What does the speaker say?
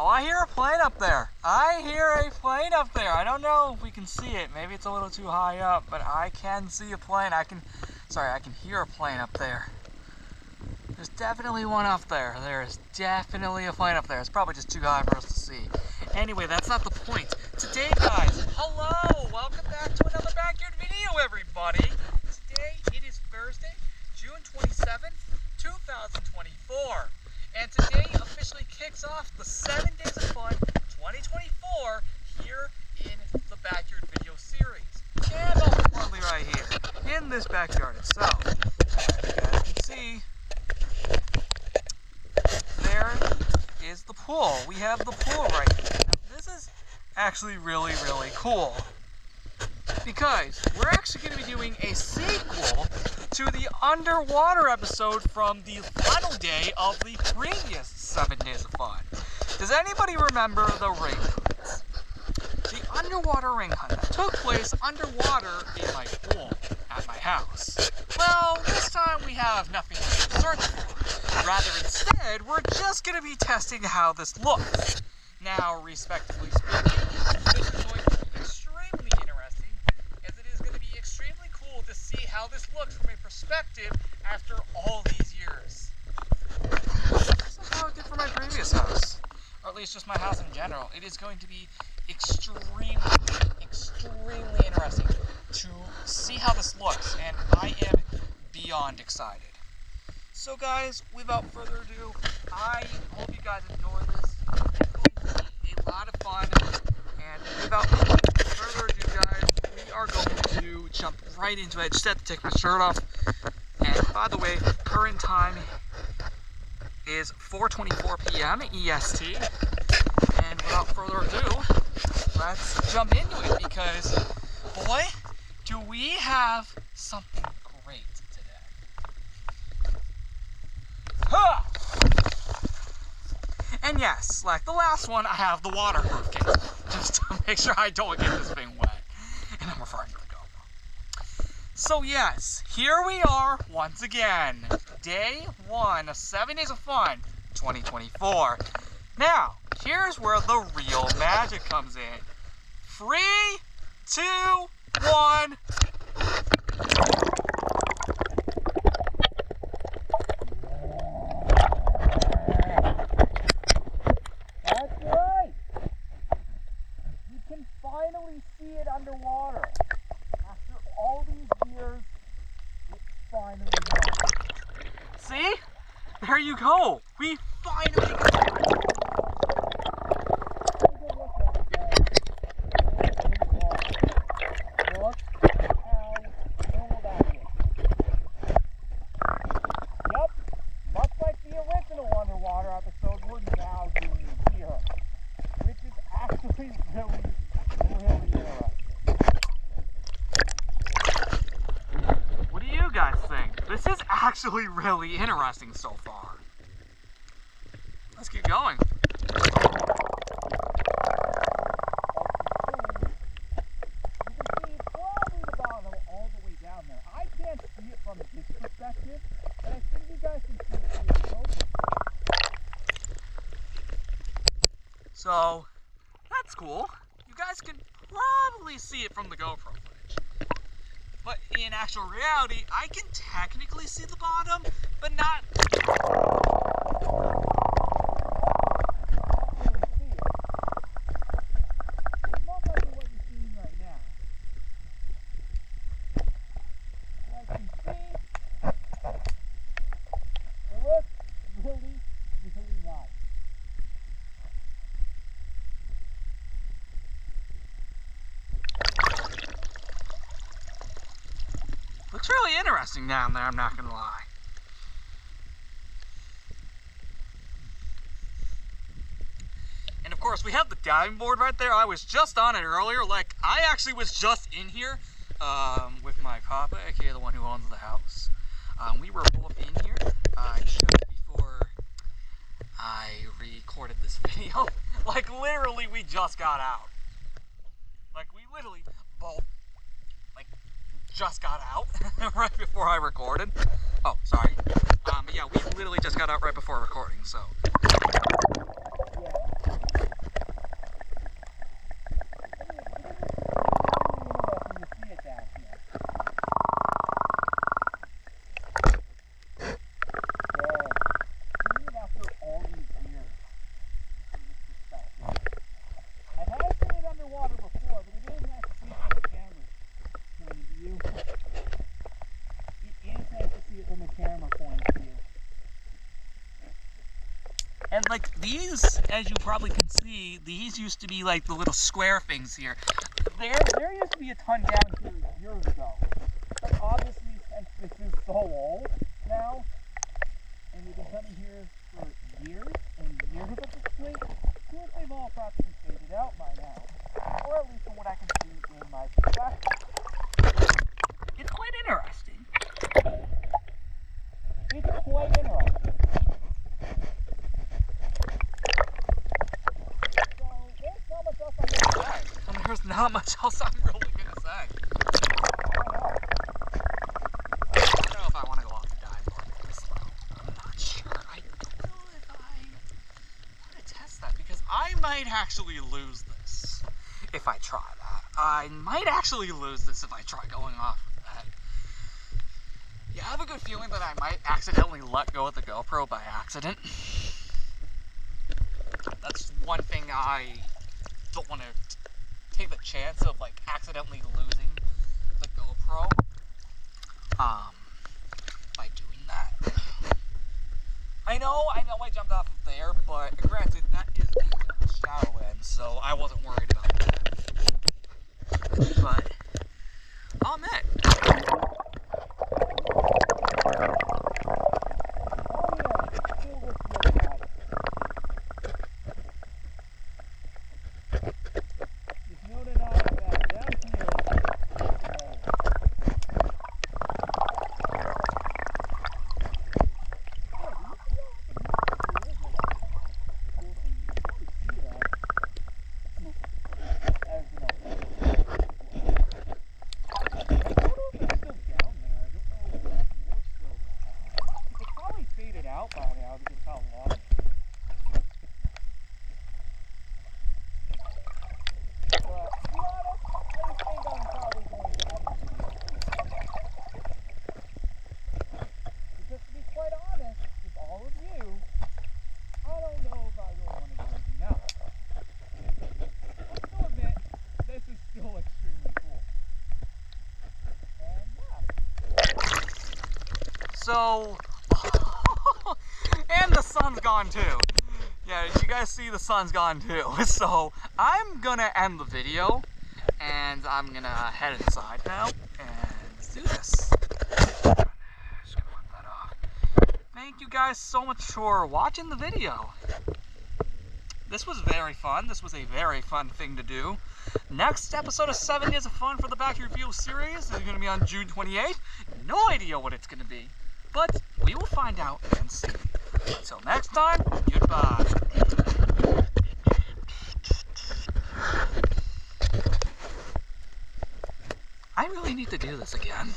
Oh, I hear a plane up there. I hear a plane up there. I don't know if we can see it. Maybe it's a little too high up, but I can see a plane. I can hear a plane up there. There's definitely one up there. There is definitely a plane up there. It's probably just too high for us to see. Anyway, that's not the point. Today, guys, hello! Welcome back to another Backyard video, everybody. Today, it is Thursday, June 27th, 2024. And today officially kicks off the 7 Days of Fun 2024 here in the Backyard video series. And most importantly right here, in this backyard itself. As you guys can see, there is the pool. We have the pool right here. Now, this is actually really, really cool, because we're actually going to be doing a sequel to the underwater episode from the final day of the previous 7 Days of Fun. Does anybody remember the ring hunt? The underwater ring hunt that took place underwater in my pool at my house. Well, this time we have nothing to search for. Rather, instead, we're just going to be testing how this looks. Now, respectively speaking, this is going to be extremely interesting, as it is going to be extremely cool to see how this looks from a perspective after all these years. Just like how it did for my previous house, or at least just my house in general. It is going to be extremely, extremely interesting to see how this looks, and I am beyond excited. So guys, without further ado, I hope you guys enjoy this. It's going to be a lot of fun, and without further ado, guys, we are going to jump right into it. I just had to take my shirt off. And by the way, current time is 4:24 p.m. EST. And without further ado, let's jump into it, because boy, do we have something great today. Huh! And yes, like the last one, I have the waterproof case, just to make sure I don't get this thing wet. And I'm referring to the GoPro. So yes, here we are once again. Day 1 of 7 Days of Fun 2024. Now, here's where the real magic comes in. 3, 2, 1. That's right. You can finally see it underwater. After all these years, it finally happened. See? There you go. We finally got it. Look how cool that is. Yep, much like the original underwater episode, we're now doing it here, which is actually really interesting. What do you guys think? This is actually really interesting so far. Let's keep going. So, that's cool. You guys can probably see it from the GoPro footage. But in actual reality, I can technically see the bottom, but not... Looks really interesting down there, I'm not gonna lie. And of course, we have the diving board right there. I was just on it earlier. Like, I actually was just in here with my papa, aka the one who owns the house. We were both in here just before I recorded this video. Like, literally, we just got out. Like, we literally both just got out right before I recorded. Oh, sorry. But yeah, we literally just got out right before recording, so. Yeah. And like these, as you probably can see, these used to be like the little square things here. There used to be a ton down here years ago. But obviously, since this is so old now, and we've been coming here for years and years at this point, I think they've all probably faded out by now. Or at least from what I can see in my perspective. It's quite interesting. It's quite interesting. There's not much else I'm really gonna say. I don't know if I want to go off the dive board this slow. I'm not sure. I don't know if I want to test that because I might actually lose this if I try that. I might actually lose this if I try going off with that. Yeah, I have a good feeling that I might accidentally let go of the GoPro by accident. That's one thing I don't want to take the chance of like accidentally losing the GoPro by doing that. I know I jumped off of there, but granted that is the shallow end, so I wasn't worried about that. But I'll admit. So, and the sun's gone too. Yeah, you guys see the sun's gone too. So, I'm gonna end the video, and I'm gonna head inside now, and do this. Just gonna wipe that off. Thank you guys so much for watching the video. This was very fun. This was a very fun thing to do. Next episode of 7 Days of Fun for the Back Review series is going to be on June 28th. No idea what it's going to be, but we will find out and see. Until next time, goodbye. I really need to do this again.